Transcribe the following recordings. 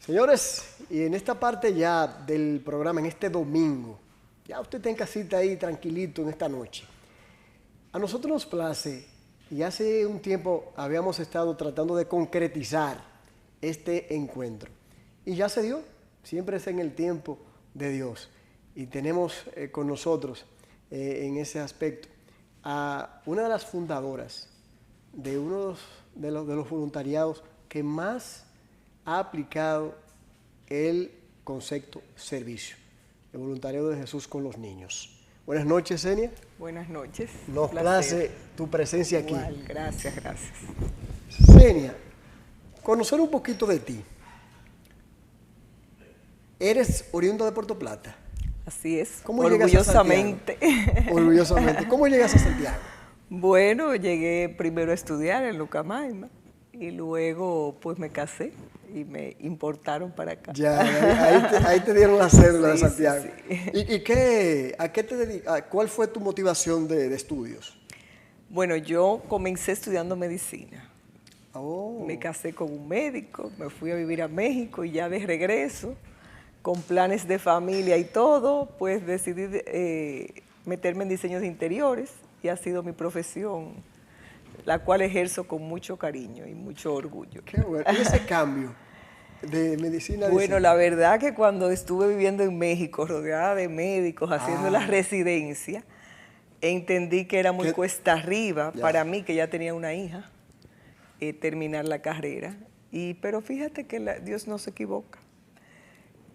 Señores, y en esta parte ya del programa, en este domingo, ya usted está en casita ahí tranquilito en esta noche. A nosotros nos place, y hace un tiempo habíamos estado tratando de concretizar este encuentro. Y ya se dio, siempre es en el tiempo de Dios. Y tenemos con nosotros en ese aspecto a una de las fundadoras de uno de los voluntariados que más ha aplicado el concepto servicio, el voluntariado de Jesús con los niños. Buenas noches, Zenia. Buenas noches. Nos place tu presencia aquí. Igual, gracias, gracias. Zenia, conocer un poquito de ti. Eres oriunda de Puerto Plata. Así es, ¿Cómo orgullosamente. Llegas a Santiago? Orgullosamente. ¿Cómo llegas a Santiago? Bueno, llegué primero a estudiar en Lucamaima y luego pues me casé y me importaron para acá. Ya, ahí te dieron la cédula de Sí, Santiago. sí. ¿Y a qué te dedicas? ¿Cuál fue tu motivación de estudios? Bueno, yo comencé estudiando medicina. Oh. Me casé con un médico, me fui a vivir a México y ya de regreso, con planes de familia y todo, pues decidí meterme en diseños de interiores y ha sido mi profesión, la cual ejerzo con mucho cariño y mucho orgullo. Qué bueno. ¿Y ese cambio de medicina a Bueno, diseño? la verdad que cuando estuve viviendo en México, rodeada de médicos, haciendo la residencia, entendí que era muy cuesta arriba para mí, que ya tenía una hija, terminar la carrera. Pero fíjate que Dios no se equivoca,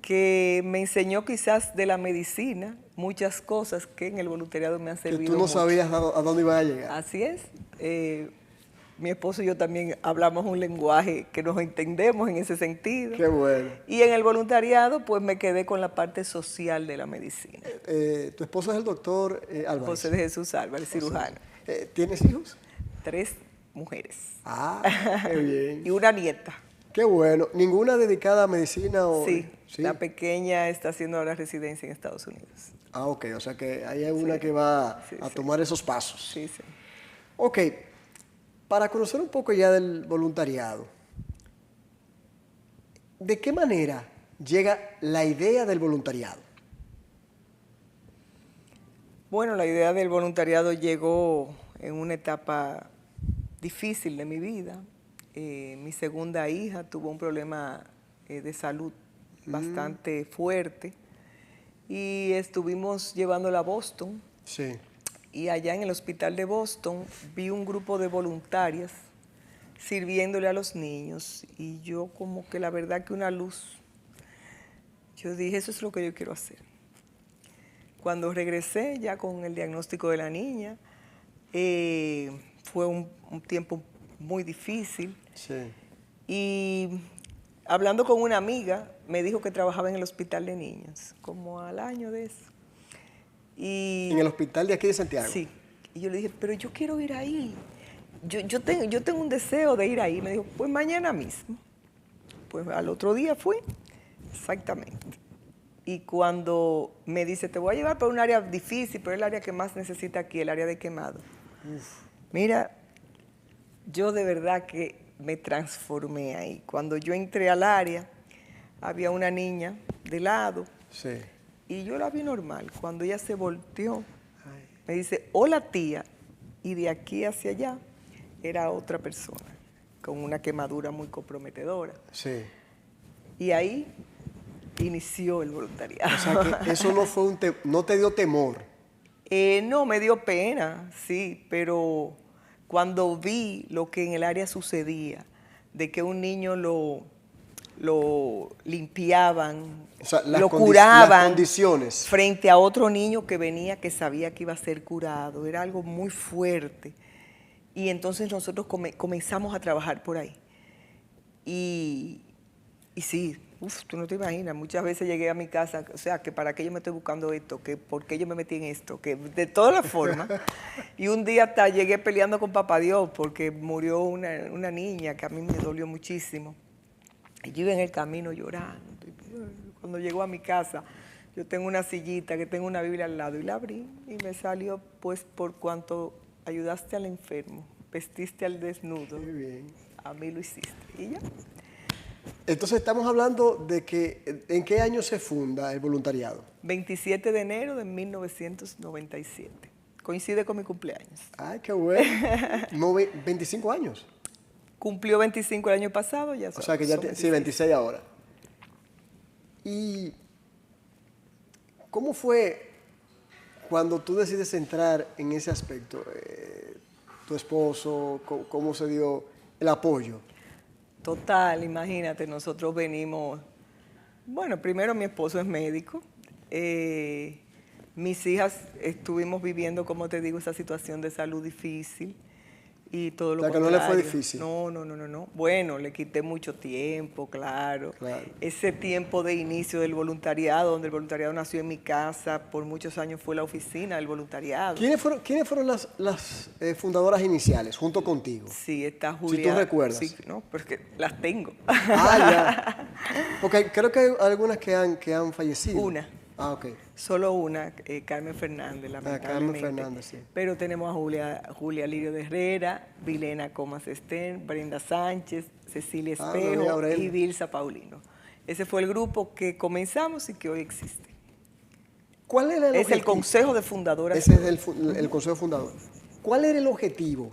que me enseñó quizás de la medicina muchas cosas que en el voluntariado me han servido Que tú no mucho. sabías a dónde iba a llegar. Así es. Mi esposo y yo también hablamos un lenguaje que nos entendemos en ese sentido. Qué bueno. Y en el voluntariado, pues me quedé con la parte social de la medicina. Tu esposo es el doctor Álvarez. José de Jesús Álvarez, cirujano. ¿Tienes hijos? 3 mujeres. Ah, qué bien. Y una nieta. Qué bueno. ¿Ninguna dedicada a medicina? Sí, la pequeña está haciendo ahora residencia en Estados Unidos. Ah, ok. O sea que ahí hay una que va a tomar esos pasos. Sí, sí. Ok. Para conocer un poco ya del voluntariado, ¿de qué manera llega la idea del voluntariado? Bueno, la idea del voluntariado llegó en una etapa difícil de mi vida. Mi segunda hija tuvo un problema de salud bastante fuerte y estuvimos llevándola a Boston. Sí. Y allá en el hospital de Boston vi un grupo de voluntarias sirviéndole a los niños y yo como que la verdad que una luz, yo dije, eso es lo que yo quiero hacer. Cuando regresé ya con el diagnóstico de la niña, fue un tiempo muy difícil. Sí. Y hablando con una amiga, me dijo que trabajaba en el hospital de niños, como al año de eso. ¿En el hospital de aquí de Santiago? Sí. Y yo le dije, pero yo quiero ir ahí. Yo tengo un deseo de ir ahí. Me dijo, pues mañana mismo. Pues al otro día fui, exactamente. Y cuando me dice, te voy a llevar por un área difícil, pero es el área que más necesita aquí, el área de quemado. Mira, yo de verdad que me transformé ahí. Cuando yo entré al área, había una niña de lado. Sí. Y yo la vi normal. Cuando ella se volteó, me dice, hola tía. Y de aquí hacia allá era otra persona, con una quemadura muy comprometedora. Sí. Y ahí inició el voluntariado. O sea que eso no fue no te dio temor. No, me dio pena, sí, pero cuando vi lo que en el área sucedía, de que un niño lo limpiaban, O sea, lo curaban, las condiciones. frente a otro niño que venía que sabía que iba a ser curado. Era algo muy fuerte. Y entonces nosotros comenzamos a trabajar por ahí. Y sí, tú no te imaginas, muchas veces llegué a mi casa, o sea, que para qué yo me estoy buscando esto, que por qué yo me metí en esto, que de todas las formas. Y un día hasta llegué peleando con Papá Dios porque murió una niña que a mí me dolió muchísimo. Y yo iba en el camino llorando. Cuando llegó a mi casa, yo tengo una sillita, que tengo una Biblia al lado, y la abrí y me salió, pues, por cuanto ayudaste al enfermo, vestiste al desnudo, Qué bien. a mí lo hiciste. Y ya. Entonces estamos hablando de que, ¿en qué año se funda el voluntariado? 27 de enero de 1997. Coincide con mi cumpleaños. Ay, qué bueno. 25 años. Cumplió 25 el año pasado, ya O sea que ya, sí, 26 ahora. ¿Y cómo fue cuando tú decides entrar en ese aspecto? ¿Tu esposo, cómo se dio el apoyo? Total, imagínate, nosotros venimos, bueno, primero mi esposo es médico, mis hijas estuvimos viviendo, como te digo, esa situación de salud difícil y todo lo contrario. O sea, que no le fue difícil. No. Bueno, le quité mucho tiempo, claro. Ese tiempo de inicio del voluntariado, donde el voluntariado nació en mi casa, por muchos años fue la oficina del voluntariado. ¿Quiénes fueron las fundadoras iniciales, junto contigo? Sí, está Julia. Si tú recuerdas. Sí, no, pero es que las tengo. Ah, ya. Porque creo que hay algunas que han fallecido. Una. Ah, ok. Solo una, Carmen Fernández, lamentablemente. Carmen Fernández, sí. Pero tenemos a Julia Lirio de Herrera, Vilena Comas Estén, Brenda Sánchez, Cecilia Espejo y Vilsa Paulino. Ese fue el grupo que comenzamos y que hoy existe. ¿Cuál era el objetivo? Es el Consejo de Fundadoras. Ese es el Consejo Fundador. ¿Cuál era el objetivo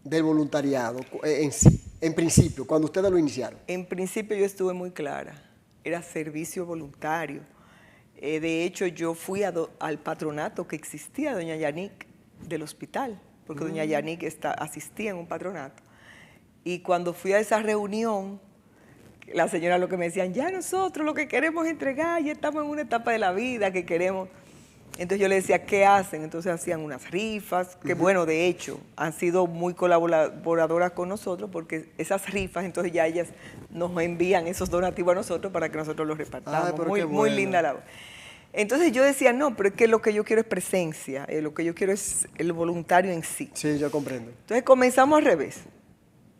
del voluntariado en sí, en principio, cuando ustedes lo iniciaron? En principio yo estuve muy clara. Era servicio voluntario. De hecho, yo fui al patronato que existía, doña Yanik, del hospital, porque doña Yanik asistía en un patronato. Y cuando fui a esa reunión, la señora lo que me decían, ya nosotros lo que queremos es entregar, ya estamos en una etapa de la vida que queremos. Entonces yo le decía, ¿qué hacen? Entonces hacían unas rifas, que bueno, de hecho, han sido muy colaboradoras con nosotros, porque esas rifas, entonces ya ellas nos envían esos donativos a nosotros para que nosotros los repartamos. Muy linda labor. Entonces yo decía, no, pero es que lo que yo quiero es presencia, lo que yo quiero es el voluntario en sí. Sí, yo comprendo. Entonces comenzamos al revés.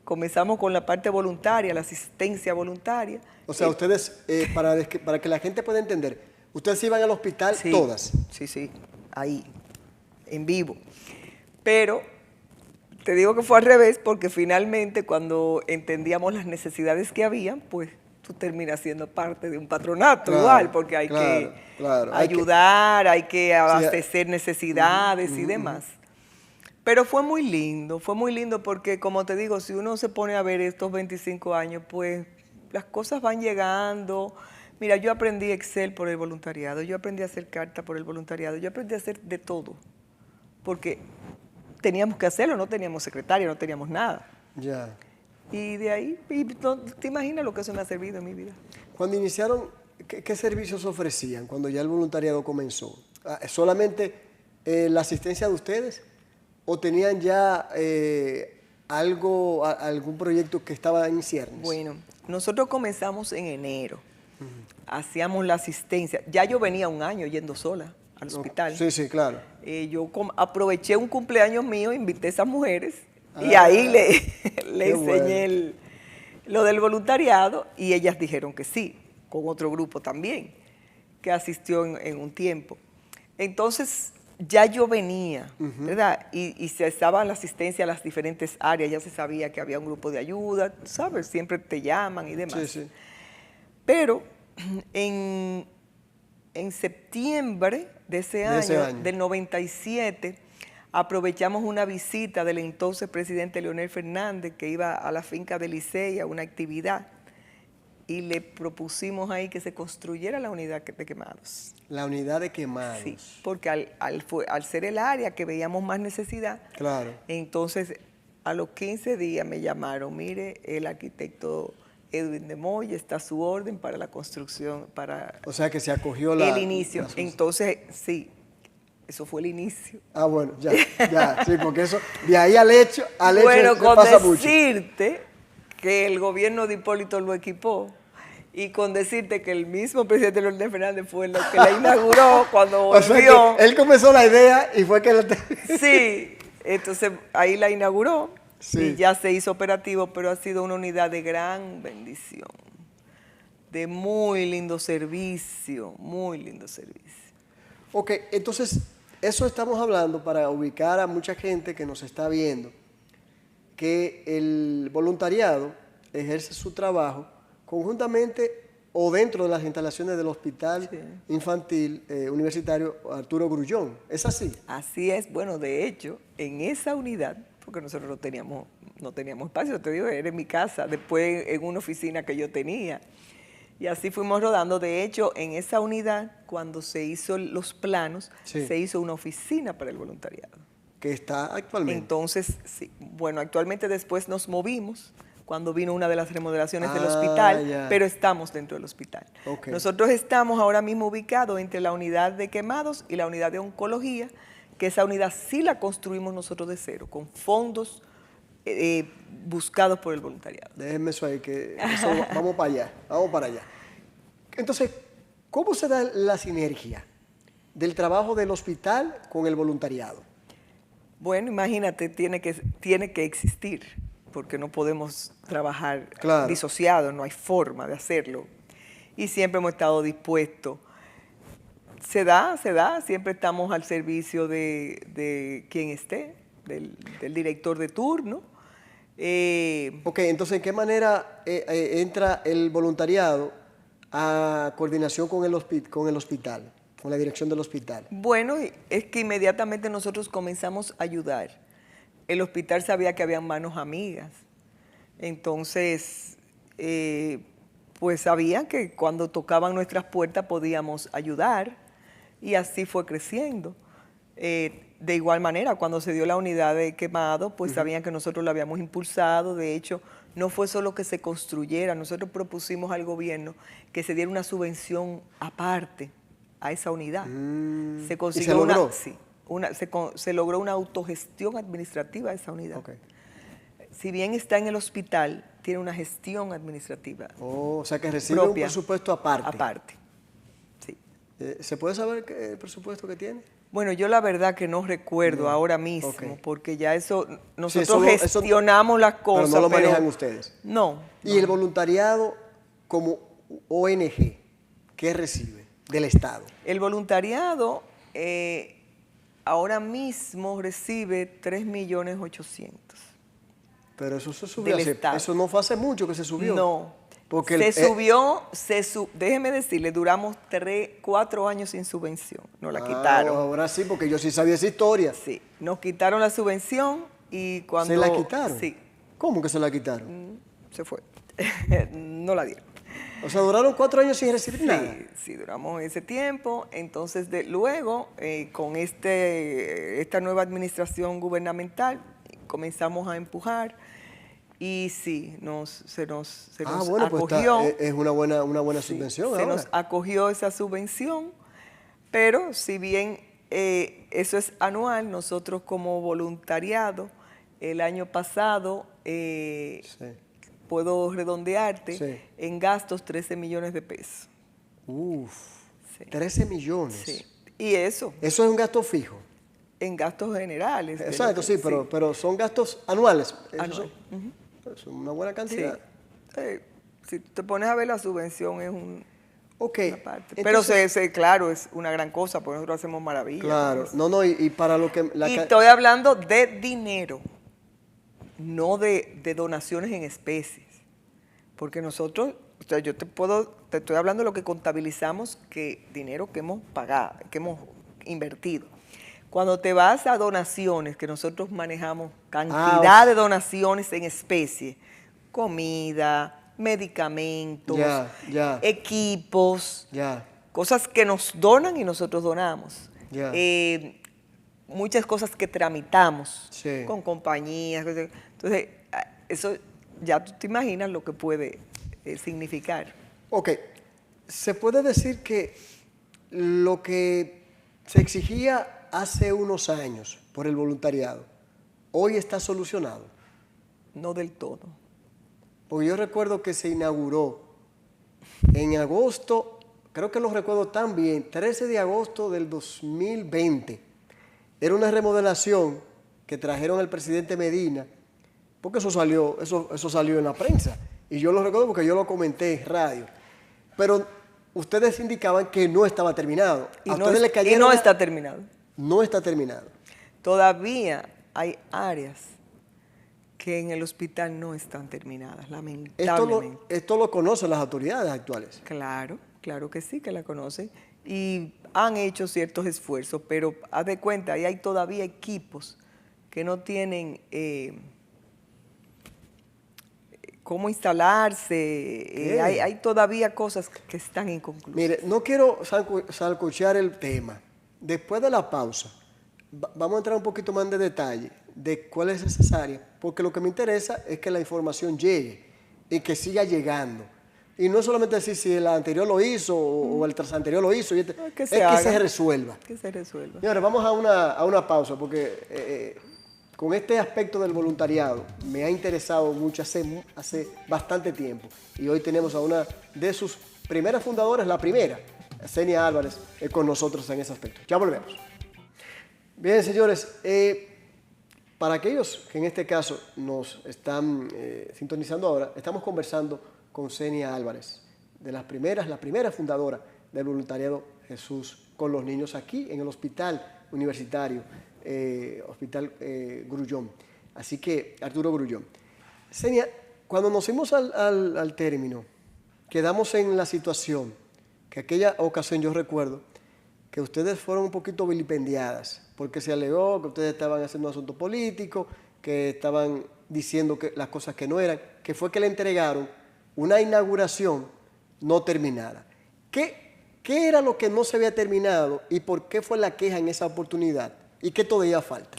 Comenzamos con la parte voluntaria, la asistencia voluntaria. O sea, ustedes, para que la gente pueda entender, ustedes iban al hospital todas. Sí, ahí, en vivo. Pero te digo que fue al revés porque finalmente cuando entendíamos las necesidades que habían, pues tú terminas siendo parte de un patronato igual, porque hay que ayudar, hay que abastecer necesidades y demás. Pero fue muy lindo porque, como te digo, si uno se pone a ver estos 25 años, pues las cosas van llegando. Mira, yo aprendí Excel por el voluntariado, yo aprendí a hacer carta por el voluntariado, yo aprendí a hacer de todo, porque teníamos que hacerlo, no teníamos secretaria, no teníamos nada. Ya. Y de ahí, no te imaginas lo que eso me ha servido en mi vida. Cuando iniciaron, ¿qué servicios ofrecían cuando ya el voluntariado comenzó? ¿Solamente la asistencia de ustedes? ¿O tenían ya algún proyecto que estaba en ciernes? Bueno, nosotros comenzamos en enero. Hacíamos la asistencia. Ya yo venía un año yendo sola al hospital. Sí, claro. Yo aproveché un cumpleaños mío, invité a esas mujeres y ahí le enseñé lo del voluntariado y ellas dijeron que sí, con otro grupo también, que asistió en un tiempo. Entonces, ya yo venía, ¿verdad? Y se estaba la asistencia a las diferentes áreas, ya se sabía que había un grupo de ayuda, ¿sabes? Siempre te llaman y demás. Sí. Pero en septiembre de ese año, del 97, aprovechamos una visita del entonces presidente Leonel Fernández, que iba a la finca de Licey a una actividad, y le propusimos ahí que se construyera la unidad de quemados. La unidad de quemados. Sí, porque al ser el área que veíamos más necesidad, claro. Entonces a los 15 días me llamaron, mire, el arquitecto Edwin de Moya está a su orden para la construcción, para... O sea que se acogió el inicio. Entonces, sí, eso fue el inicio. Ah, bueno, ya, sí, porque eso, de ahí al hecho bueno, se pasa mucho. Decirte que el gobierno de Hipólito lo equipó y con decirte que el mismo presidente Leonel Fernández fue el que la inauguró cuando volvió. O sea que él comenzó la idea y fue que la... Sí, entonces ahí la inauguró. Sí. Y ya se hizo operativo, pero ha sido una unidad de gran bendición, de muy lindo servicio, muy lindo servicio. Ok, entonces eso estamos hablando para ubicar a mucha gente que nos está viendo, que el voluntariado ejerce su trabajo conjuntamente o dentro de las instalaciones del Hospital Infantil Universitario Arturo Grullón. ¿Es así? Así es. Bueno, de hecho, en esa unidad, porque nosotros no teníamos espacio, te digo, era en mi casa, después en una oficina que yo tenía. Y así fuimos rodando. De hecho, en esa unidad, cuando se hizo los planos, se hizo una oficina para el voluntariado. Que está actualmente. Entonces, sí, bueno, actualmente después nos movimos cuando vino una de las remodelaciones del hospital, pero estamos dentro del hospital. Okay. Nosotros estamos ahora mismo ubicados entre la unidad de quemados y la unidad de oncología, que esa unidad sí la construimos nosotros de cero, con fondos buscados por el voluntariado. Déjenme eso ahí, que eso, vamos para allá, vamos para allá. Entonces, ¿cómo se da la sinergia del trabajo del hospital con el voluntariado? Bueno, imagínate, tiene que existir, porque no podemos trabajar disociados, no hay forma de hacerlo. Y siempre hemos estado dispuestos. Se da, siempre estamos al servicio de quien esté, del director de turno. Ok, entonces, ¿en qué manera entra el voluntariado a coordinación con el hospital, con la dirección del hospital? Bueno, es que inmediatamente nosotros comenzamos a ayudar. El hospital sabía que habían manos amigas. Entonces, pues sabían que cuando tocaban nuestras puertas podíamos ayudar y así fue creciendo. De igual manera, cuando se dio la unidad de quemado, pues sabían que nosotros la habíamos impulsado. De hecho, no fue solo que se construyera, nosotros propusimos al gobierno que se diera una subvención aparte a esa unidad. Se consiguió ¿Y se logró? se logró una autogestión administrativa de esa unidad. Okay. Si bien está en el hospital, tiene una gestión administrativa. O sea que recibe propia, un presupuesto aparte. Aparte, sí. ¿Se puede saber el presupuesto que tiene? Bueno, yo la verdad que no recuerdo ahora mismo, porque ya nosotros gestionamos las cosas. Pero no lo manejan ustedes. No. ¿Y el voluntariado como ONG, qué recibe del Estado? El voluntariado ahora mismo recibe 3.800.000. Pero eso se subió eso no fue hace mucho que se subió. No. Porque déjeme decirle, duramos 4 años sin subvención, nos la quitaron. Ahora sí, porque yo sí sabía esa historia. Sí, nos quitaron la subvención y cuando... ¿Se la quitaron? Sí. ¿Cómo que se la quitaron? Se fue, no la dieron. O sea, duraron 4 años sin recibir nada. Sí, duramos ese tiempo. Entonces, luego, con esta nueva administración gubernamental, comenzamos a empujar. Y sí, se nos acogió. Pues es una buena subvención ahora. Se nos acogió esa subvención, pero si bien eso es anual, nosotros como voluntariado, el año pasado, puedo redondearte, en gastos 13 millones de pesos. Uf, 13 millones. Sí. Y eso. ¿Eso es un gasto fijo? En gastos generales. Exacto, sí, pero son gastos anuales. Es una buena cantidad. Sí. Si te pones a ver, la subvención es una parte. Entonces, pero claro, es una gran cosa, porque nosotros hacemos maravillas. Claro, y para lo que... Y estoy hablando de dinero, no de donaciones en especies. Porque nosotros, o sea, te estoy hablando de lo que contabilizamos, dinero que hemos pagado, que hemos invertido. Cuando te vas a donaciones, que nosotros manejamos cantidad de donaciones en especie, comida, medicamentos, equipos, cosas que nos donan y nosotros donamos. Muchas cosas que tramitamos con compañías. Entonces, eso ya tú te imaginas lo que puede significar. Ok, se puede decir que lo que se exigía hace unos años por el voluntariado, hoy está solucionado. No del todo. Porque yo recuerdo que se inauguró en agosto, creo que lo recuerdo tan bien, 13 de agosto del 2020. Era una remodelación que trajeron al presidente Medina, porque eso salió en la prensa. Y yo lo recuerdo porque yo lo comenté en radio. Pero ustedes indicaban que no estaba terminado. Y no está terminado. No está terminado. Todavía hay áreas que en el hospital no están terminadas, Esto lamentablemente. esto lo conocen las autoridades actuales. Claro, claro que sí, que la conocen y han hecho ciertos esfuerzos, pero haz de cuenta, ahí hay todavía equipos que no tienen cómo instalarse, hay todavía cosas que están inconclusas. Mire, no quiero salcochear el tema. Después de la pausa, vamos a entrar un poquito más de detalle de cuál es necesaria, porque lo que me interesa es que la información llegue y que siga llegando. Y no solamente decir si el anterior lo hizo o el tras anterior lo hizo, es que se resuelva. Que se resuelva. Señores, vamos a una pausa, porque con este aspecto del voluntariado me ha interesado mucho hace bastante tiempo. Y hoy tenemos a una de sus primeras fundadoras, la primera, Xenia Álvarez, con nosotros en ese aspecto. Ya volvemos. Bien, señores, para aquellos que en este caso nos están sintonizando ahora, estamos conversando con Xenia Álvarez, la primera fundadora del voluntariado Jesús con los niños aquí en el Hospital Universitario, Hospital Grullón. Así que, Arturo Grullón. Xenia, cuando nos fuimos al término, quedamos en la situación que aquella ocasión yo recuerdo que ustedes fueron un poquito vilipendiadas, porque se alegó que ustedes estaban haciendo un asunto político, que estaban diciendo que las cosas que no eran, que fue que le entregaron una inauguración no terminada. ¿Qué era lo que no se había terminado y por qué fue la queja en esa oportunidad? ¿Y qué todavía falta?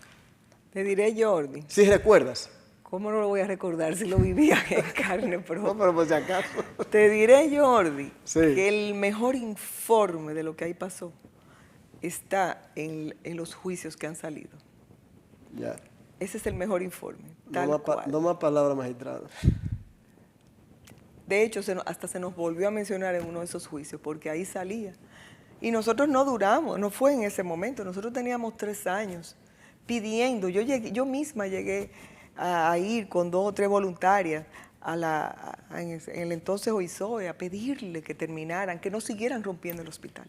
Te diré, Jordi. ¿Sí recuerdas? ¿Cómo no lo voy a recordar si lo vivía en carne propia? No, pero por si acaso. Te diré, Jordi, Sí. que el mejor informe de lo que ahí pasó está en los juicios que han salido. Ya. Ese es el mejor informe, tal No cual. más palabras, magistrado. De hecho, hasta se nos volvió a mencionar en uno de esos juicios, porque ahí salía. Y nosotros no duramos, no fue en ese momento, nosotros teníamos 3 años pidiendo. Yo misma llegué a ir con 2 o 3 voluntarias en el entonces OISOE a pedirle que terminaran, que no siguieran rompiendo el hospital.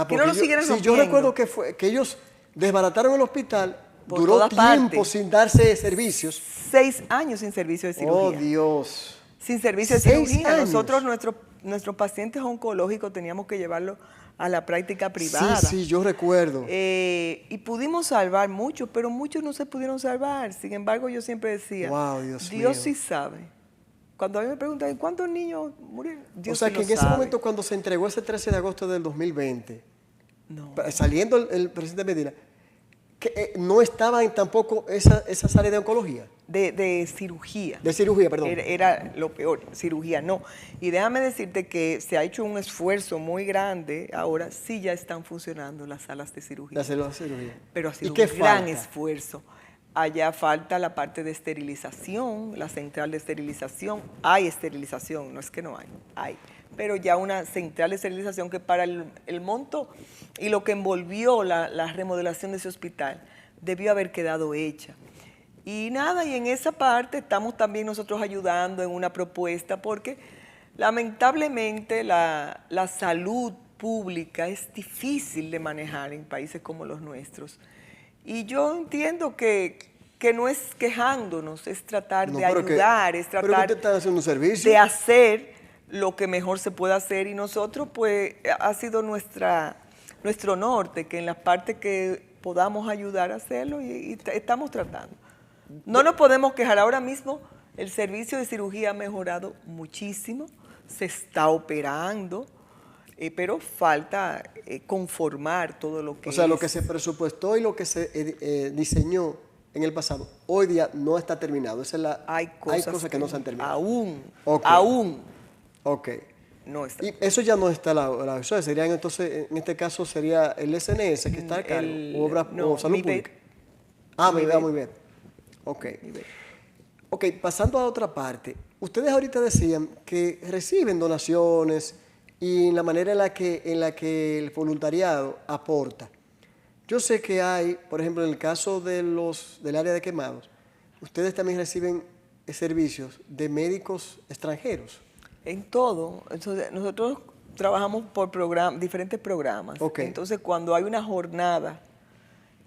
Que no lo siguieran rompiendo. Yo recuerdo que ellos desbarataron el hospital, Por duró todas tiempo partes. sin darse servicios. 6 años sin servicio de cirugía. Oh, Dios. Sin servicio de 6 cirugía. años. Nosotros, nuestros pacientes oncológicos teníamos que llevarlos a la práctica privada. Sí, yo recuerdo. Y pudimos salvar muchos, pero muchos no se pudieron salvar. Sin embargo, yo siempre decía, Wow, Dios Dios mío. sí sabe. Cuando a mí me preguntan, ¿cuántos niños murieron? Dios O sea, sí que lo en ese sabe. momento, cuando se entregó ese 13 de agosto del 2020, No. saliendo el presidente Medina, que no estaban tampoco esas áreas de oncología, De cirugía. de cirugía, perdón. Era lo peor, cirugía no. Y déjame decirte que se ha hecho un esfuerzo muy grande. Ahora sí ya están funcionando las salas de cirugía. De hacer la cirugía. Pero ha ¿Y sido qué un gran falta? esfuerzo. Allá falta la parte de esterilización, la central de esterilización. Hay esterilización, no es que no hay. Pero ya una central de esterilización que para el monto y lo que envolvió la remodelación de ese hospital debió haber quedado hecha. Y nada, y en esa parte estamos también nosotros ayudando en una propuesta porque lamentablemente la salud pública es difícil de manejar en países como los nuestros. Y yo entiendo que no es quejándonos, es tratar de ayudar, es pero tratar que te están haciendo un servicio. de hacer lo que mejor se pueda hacer. Y nosotros, pues, ha sido nuestro norte, que en las partes que podamos ayudar a hacerlo y estamos tratando. No nos podemos quejar. Ahora mismo el servicio de cirugía ha mejorado muchísimo, se está operando, pero falta conformar todo lo que O sea, lo que se presupuestó y lo que se diseñó en el pasado, hoy día no está terminado. Esa es hay cosas que no se han terminado. Aún Ok. no está. Y eso ya no está eso sería entonces, en este caso sería el SNS que está a cargo, o Salud MIBET. Pública. Ah, MIBET. muy bien. Ok. Ok, pasando a otra parte. Ustedes ahorita decían que reciben donaciones y la manera en la que el voluntariado aporta. Yo sé que hay, por ejemplo, en el caso del área de quemados, ustedes también reciben servicios de médicos extranjeros. En todo. Entonces, nosotros trabajamos por diferentes programas. Okay. Entonces, cuando hay una jornada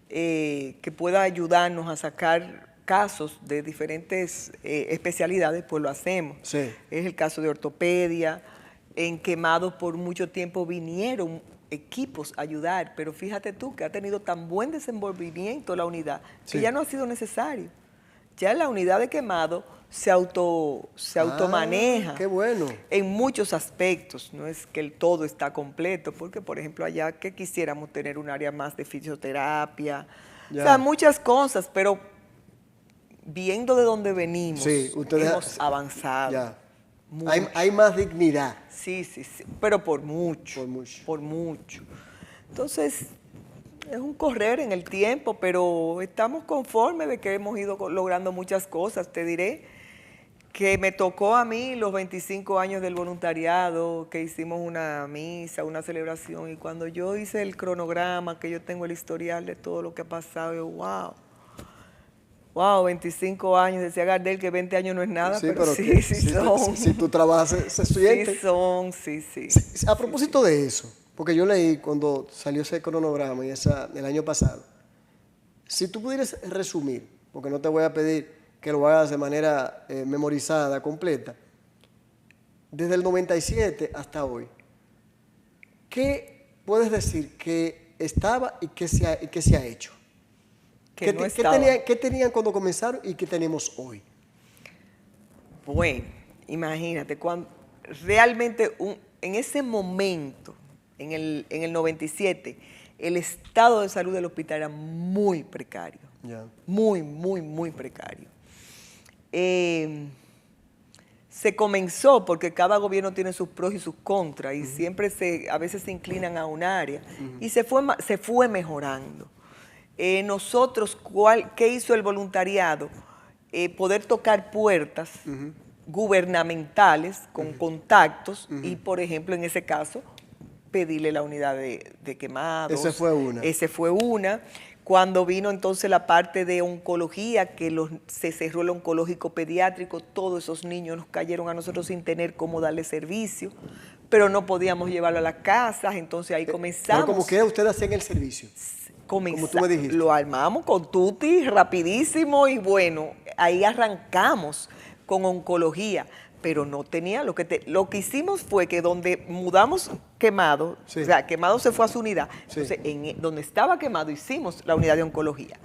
que pueda ayudarnos a sacar casos de diferentes especialidades, pues lo hacemos. Sí. Es el caso de ortopedia. En Quemados por mucho tiempo vinieron equipos a ayudar, pero fíjate tú que ha tenido tan buen desenvolvimiento la unidad que Sí. ya no ha sido necesario. Ya la unidad de Quemado se automaneja Qué bueno. en muchos aspectos. No es que el todo está completo, porque por ejemplo allá que quisiéramos tener un área más de fisioterapia, Ya. o sea, muchas cosas, pero viendo de dónde venimos, Sí, ustedes hemos avanzado. Ya. mucho. Hay más dignidad. Sí, sí, sí, pero por mucho. Por mucho. Por mucho. Entonces, es un correr en el tiempo, pero estamos conformes de que hemos ido logrando muchas cosas. Te diré que me tocó a mí los 25 años del voluntariado, que hicimos una misa, una celebración, y cuando yo hice el cronograma, que yo tengo el historial de todo lo que ha pasado, yo, wow, 25 años, decía Gardel que 20 años no es nada, pero sí, sí son. Si tú trabajas, se siente. Sí son, sí, sí. Sí, a propósito de eso, porque yo leí cuando salió ese cronograma y el año pasado, si tú pudieras resumir, porque no te voy a pedir que lo hagas de manera memorizada, completa, desde el 97 hasta hoy, ¿qué puedes decir que estaba y que se ha hecho? Que no estaba. ¿Qué tenían cuando comenzaron y qué tenemos hoy? Bueno, imagínate, cuando realmente en ese momento, en el 97, el estado de salud del hospital era muy precario. Ya. Muy, muy, muy precario. Se comenzó, porque cada gobierno tiene sus pros y sus contras, y siempre a veces se inclinan a un área, y se fue mejorando. Nosotros, ¿qué hizo el voluntariado? Poder tocar puertas gubernamentales con contactos y, por ejemplo, en ese caso, pedirle la unidad de Quemados. Esa fue una. Esa fue una. Cuando vino entonces la parte de oncología, que se cerró el oncológico pediátrico, todos esos niños nos cayeron a nosotros sin tener cómo darle servicio, pero no podíamos llevarlo a las casas, entonces ahí comenzamos. Pero como que ustedes hacían el servicio. Como tú me dijiste. Lo armamos con tutti, rapidísimo, y bueno, ahí arrancamos con oncología, pero no tenía, lo que hicimos fue que donde mudamos Quemado, Sí. o sea, Quemado se fue a su unidad, Sí. entonces donde estaba Quemado hicimos la unidad de oncología.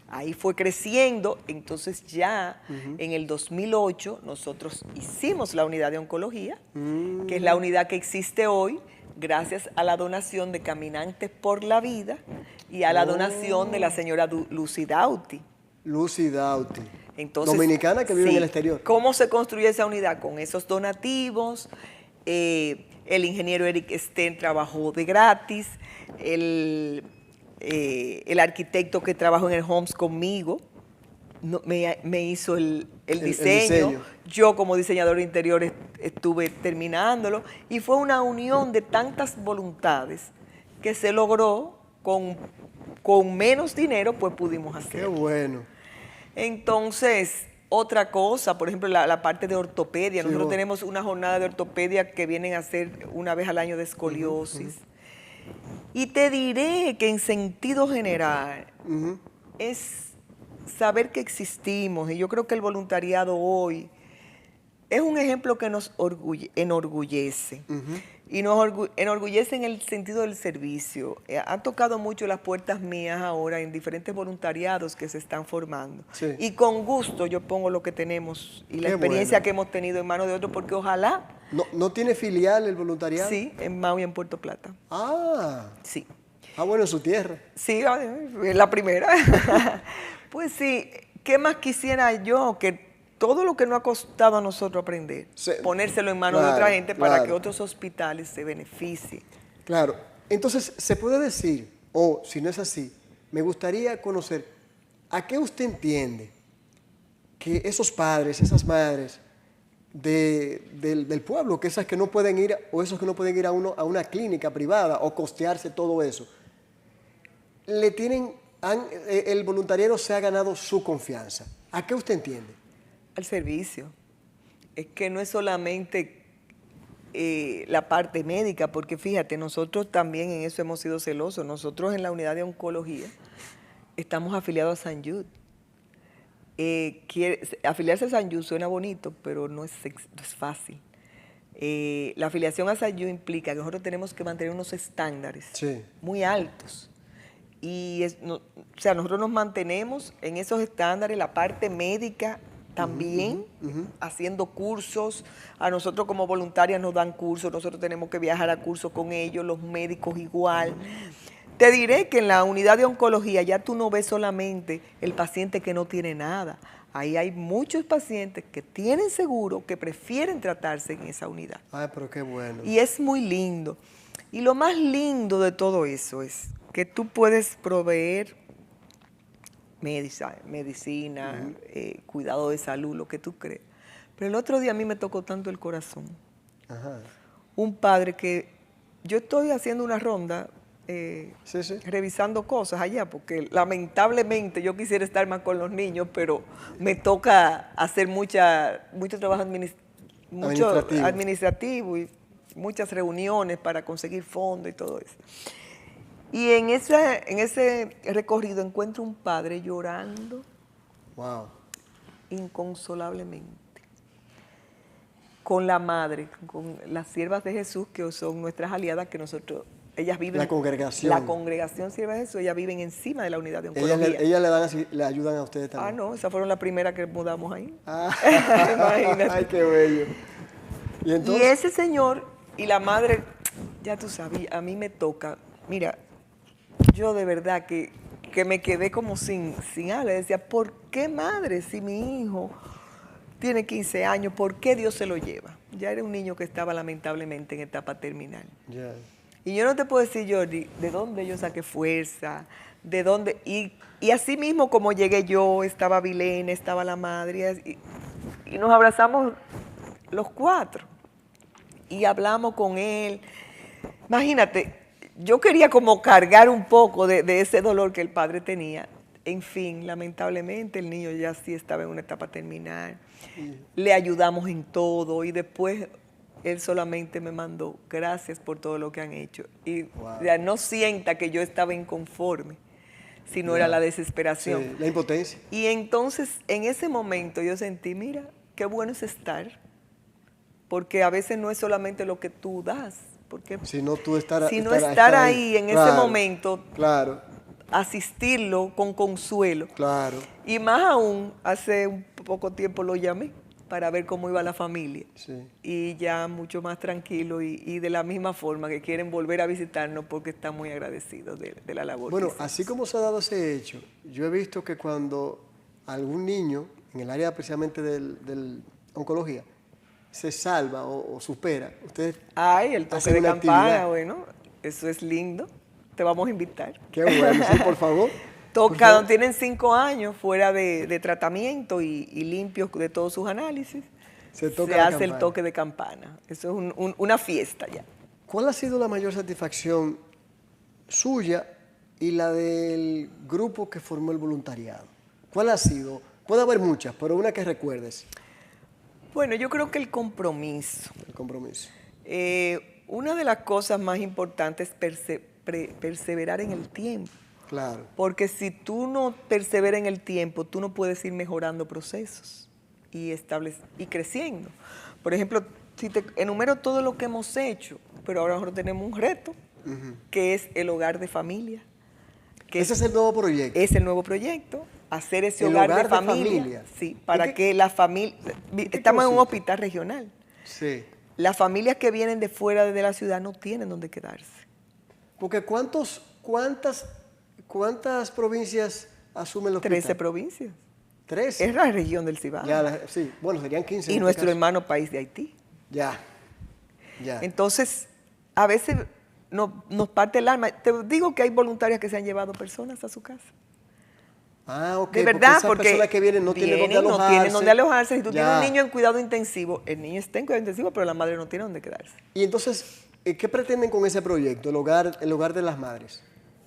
Ahí fue creciendo, entonces ya en el 2008 nosotros hicimos la unidad de oncología, que es la unidad que existe hoy, gracias a la donación de Caminantes por la Vida y a la donación de la señora Lucy Dauti. Lucy Dauti. Entonces, Dominicana que vive sí, en el exterior. ¿cómo se construye esa unidad? Con esos donativos. El ingeniero Eric Sten trabajó de gratis. El arquitecto que trabajó en el Homes conmigo me hizo el diseño. Yo como diseñador interior estuve terminándolo. Y fue una unión de tantas voluntades que se logró con menos dinero, pues pudimos hacerlo. Qué bueno. Entonces, otra cosa, por ejemplo, la parte de ortopedia. Sí, Nosotros tenemos una jornada de ortopedia que vienen a hacer una vez al año de escoliosis. Y te diré que en sentido general es saber que existimos. Y yo creo que el voluntariado hoy es un ejemplo que nos enorgullece. Y nos enorgullece en el sentido del servicio. Han tocado mucho las puertas mías ahora en diferentes voluntariados que se están formando. Sí. Y con gusto yo pongo lo que tenemos y la Qué experiencia bueno. que hemos tenido en manos de otros, porque ojalá, ¿No tiene filial el voluntariado? sí, en Mau y en Puerto Plata. Ah, Sí. bueno, en su tierra. Sí, es la primera. Pues sí, ¿qué más quisiera yo? Que todo lo que nos ha costado a nosotros aprender, Sí, ponérselo en manos de claro, otra gente para claro. que otros hospitales se beneficien. Claro. Entonces, se puede decir, o si no es así, me gustaría conocer a qué usted entiende que esos padres, esas madres del pueblo, que esas que no pueden ir, o esos que no pueden ir a una clínica privada o costearse todo eso, el voluntariado se ha ganado su confianza. ¿A qué usted entiende? Al servicio. Es que no es solamente la parte médica, porque fíjate, nosotros también en eso hemos sido celosos. Nosotros en la unidad de oncología estamos afiliados a San Jude. afiliarse a SANYU suena bonito, pero no es fácil. La afiliación a SANYU implica que nosotros tenemos que mantener unos estándares muy altos. Y o sea, nosotros nos mantenemos en esos estándares, la parte médica también, haciendo cursos. A nosotros como voluntarias nos dan cursos, nosotros tenemos que viajar a cursos con ellos, los médicos igual. Te diré que en la unidad de oncología ya tú no ves solamente el paciente que no tiene nada. Ahí hay muchos pacientes que tienen seguro, que prefieren tratarse en esa unidad. Ay, pero qué bueno. Y es muy lindo. Y lo más lindo de todo eso es que tú puedes proveer medicina, cuidado de salud, lo que tú crees. Pero el otro día a mí me tocó tanto el corazón. Ajá. Un padre que yo estoy haciendo una ronda, revisando cosas allá, porque lamentablemente yo quisiera estar más con los niños, pero me toca hacer mucho trabajo administrativo y muchas reuniones para conseguir fondos y todo eso. Y en ese recorrido encuentro un padre llorando inconsolablemente, con la madre, con las siervas de Jesús, que son nuestras aliadas, que ellas viven... La congregación. La congregación Siervas de Jesús, ellas viven encima de la unidad de oncología. Ellas le ayudan a ustedes también. No, esas fueron las primeras que mudamos ahí. Imagínate. Ay, qué bello. Y ese señor y la madre, ya tú sabes, a mí me toca, mira, yo de verdad que me quedé como sin hablar. Decía, ¿por qué madre si mi hijo tiene 15 años, por qué Dios se lo lleva? Ya era un niño que estaba lamentablemente en etapa terminal. Yeah. Y yo no te puedo decir, Jordi, de dónde yo saqué fuerza, de dónde... Y así mismo como llegué yo, estaba Vilena, estaba la madre, y nos abrazamos los cuatro. Y hablamos con él. Imagínate, yo quería como cargar un poco de ese dolor que el padre tenía. En fin, lamentablemente el niño ya sí estaba en una etapa terminal. Le ayudamos en todo y después él solamente me mandó gracias por todo lo que han hecho. Y ya no sienta que yo estaba inconforme, sino era la desesperación. Sí, la impotencia. Y entonces en ese momento yo sentí, mira, qué bueno es estar, porque a veces no es solamente lo que tú das, porque sino tú estar ahí en ese momento, asistirlo con consuelo. Claro. Y más aún, hace un poco tiempo lo llamé para ver cómo iba la familia. Sí. Y ya mucho más tranquilo y de la misma forma que quieren volver a visitarnos porque están muy agradecidos de la labor. Bueno, así como se ha dado ese hecho, yo he visto que cuando algún niño, en el área precisamente del oncología, se salva o supera, ustedes el toque de campana, bueno, eso es lindo. Te vamos a invitar. Qué bueno, sí, por favor. Cuando tienen 5 años fuera de tratamiento y limpios de todos sus análisis, se hace el toque de campana. Eso es una fiesta ya. ¿Cuál ha sido la mayor satisfacción suya y la del grupo que formó el voluntariado? ¿Cuál ha sido? Puede haber muchas, pero una que recuerdes. Bueno, yo creo que el compromiso. El compromiso. Una de las cosas más importantes es perseverar en el tiempo. Claro. Porque si tú no perseveras en el tiempo, tú no puedes ir mejorando procesos y creciendo. Por ejemplo, si te enumero todo lo que hemos hecho, pero ahora nosotros tenemos un reto, que es el hogar de familia. Ese es el nuevo proyecto. Es el nuevo proyecto, hacer ese hogar de familia. Sí, para que la familia... Estamos en un hospital regional. Sí. Las familias que vienen de fuera de la ciudad no tienen dónde quedarse. Porque ¿cuántas provincias asumen el hospital? 13 provincias. 13. Es la región del Cibao. Sí, bueno, serían 15. Y nuestro hermano país de Haití. Ya. Entonces, a veces nos parte el alma. Te digo que hay voluntarias que se han llevado personas a su casa. Ok. De verdad, porque esas personas que vienen no tienen dónde alojarse. No tienen dónde alojarse. Si tú tienes un niño en cuidado intensivo, el niño está en cuidado intensivo, pero la madre no tiene dónde quedarse. Y entonces, ¿qué pretenden con ese proyecto, el hogar de las madres?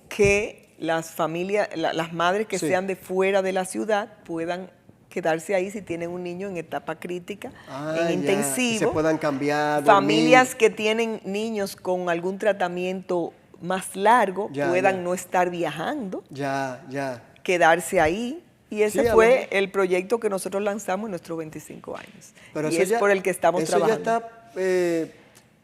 Que las familias, las madres que sean de fuera de la ciudad puedan quedarse ahí si tienen un niño en etapa crítica, en intensivo. Y se puedan cambiar. Familias dormir. Que tienen niños con algún tratamiento más largo puedan no estar viajando. Ya. Quedarse ahí Y ese Sí, fue el proyecto que nosotros lanzamos en nuestros 25 años. Pero Y es por el que estamos trabajando. ¿Eso ya está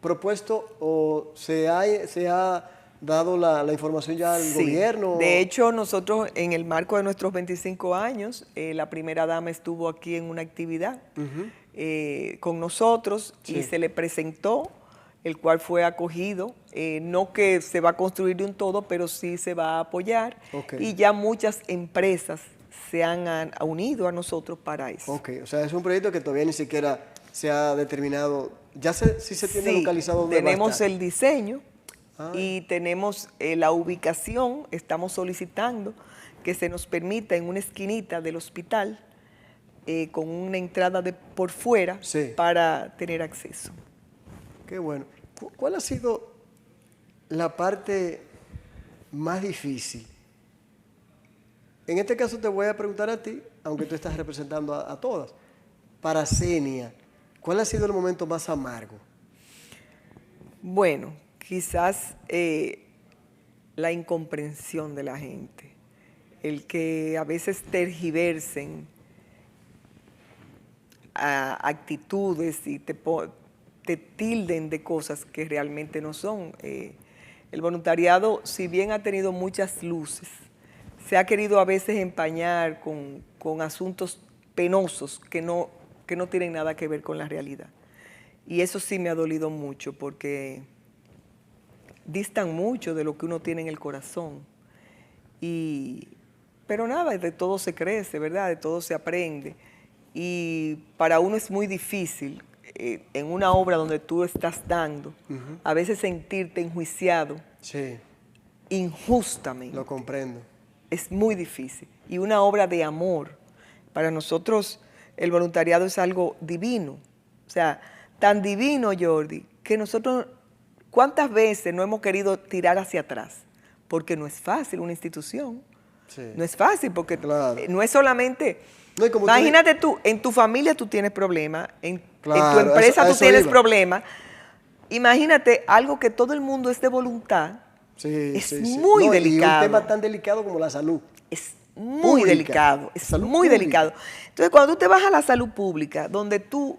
propuesto o se ha dado la información ya al Sí. gobierno? De hecho, nosotros en el marco de nuestros 25 años, la primera dama estuvo aquí en una actividad con nosotros y Sí. se le presentó, el cual fue acogido. No que se va a construir de un todo, pero sí se va a apoyar. Ok. Y ya muchas empresas se han unido a nosotros para eso. Ok, o sea, es un proyecto que todavía ni siquiera se ha determinado. Sí se tiene Sí, localizado dónde va a tenemos estar. el diseño Ah. y tenemos la ubicación. Estamos solicitando que se nos permita en una esquinita del hospital con una entrada por fuera Sí. para tener acceso. Qué bueno. ¿Cuál ha sido la parte más difícil? En este caso te voy a preguntar a ti, aunque tú estás representando a todas. Para Zenia, ¿cuál ha sido el momento más amargo? Bueno, quizás la incomprensión de la gente, el que a veces tergiversen a actitudes y te tilden de cosas que realmente no son. El voluntariado, si bien ha tenido muchas luces, se ha querido a veces empañar con asuntos penosos que no tienen nada que ver con la realidad. Y eso sí me ha dolido mucho porque distan mucho de lo que uno tiene en el corazón. Pero nada, de todo se crece, ¿verdad? De todo se aprende. Y para uno es muy difícil, en una obra donde tú estás dando, a veces sentirte enjuiciado Sí, injustamente. lo comprendo. Es muy difícil. Y una obra de amor. Para nosotros el voluntariado es algo divino. O sea, tan divino, Jordi, que nosotros, ¿cuántas veces no hemos querido tirar hacia atrás? Porque no es fácil una institución. Sí. No es fácil porque Claro. no es solamente... No, y como Imagínate tú, en tu familia tú tienes problemas, en tu Claro, empresa a tú eso tienes iba. problemas. Imagínate algo que todo el mundo es de voluntad. Sí, Es sí, sí. muy No, delicado. Y un tema tan delicado como la salud. Es muy Pública. delicado, es Salud muy pública. delicado. Entonces, cuando tú te vas a la salud pública, donde tú,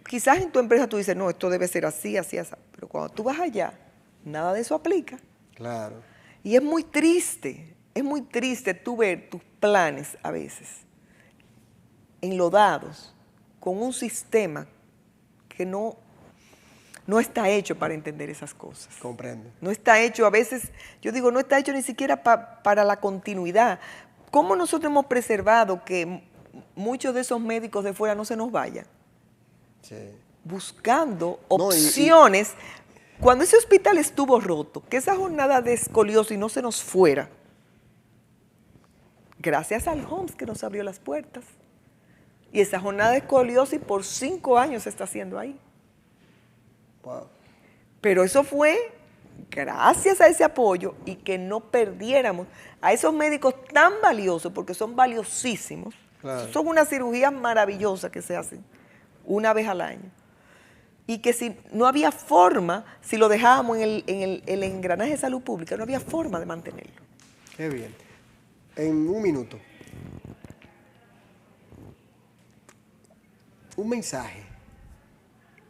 quizás en tu empresa tú dices, no, esto debe ser así, así, así. Pero cuando tú vas allá, nada de eso aplica. Claro. Y es muy triste tú ver tus planes a veces enlodados con un sistema que no está hecho para entender esas cosas. Comprendo. No está hecho, a veces, yo digo, no está hecho ni siquiera para la continuidad. ¿Cómo nosotros hemos preservado que muchos de esos médicos de fuera no se nos vayan? Sí. Buscando No, opciones. Cuando ese hospital estuvo roto, que esa jornada de escoliosis no se nos fuera, gracias al HOMS que nos abrió las puertas. Y esa jornada de escoliosis por 5 años se está haciendo ahí. Wow. Pero eso fue gracias a ese apoyo y que no perdiéramos a esos médicos tan valiosos, porque son valiosísimos. Claro. Son unas cirugías maravillosas que se hacen una vez al año. Y que si no había forma, si lo dejábamos en el engranaje de salud pública, no había forma de mantenerlo. Qué bien. En un minuto, un mensaje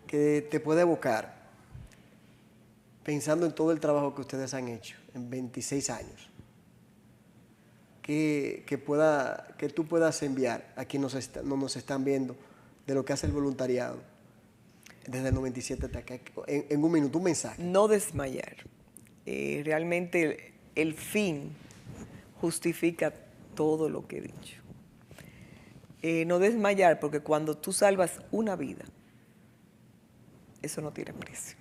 que te puede evocar pensando en todo el trabajo que ustedes han hecho en 26 años, que tú puedas enviar a quienes no nos están viendo de lo que hace el voluntariado desde el 97 hasta acá, en un minuto, un mensaje. No desmayar. Realmente el fin justifica todo lo que he dicho. No desmayar, porque cuando tú salvas una vida, eso no tiene precio.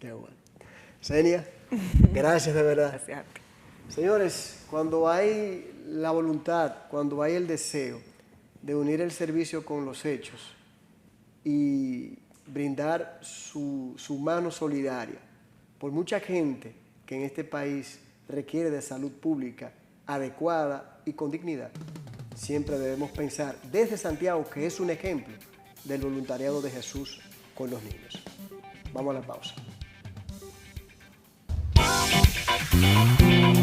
Qué bueno. Zenia, gracias de verdad. Gracias a ti. Señores, cuando hay la voluntad, cuando hay el deseo de unir el servicio con los hechos y brindar su mano solidaria por mucha gente que en este país requiere de salud pública adecuada y con dignidad, siempre debemos pensar desde Santiago, que es un ejemplo del voluntariado de Jesús con los niños. Vamos a la pausa.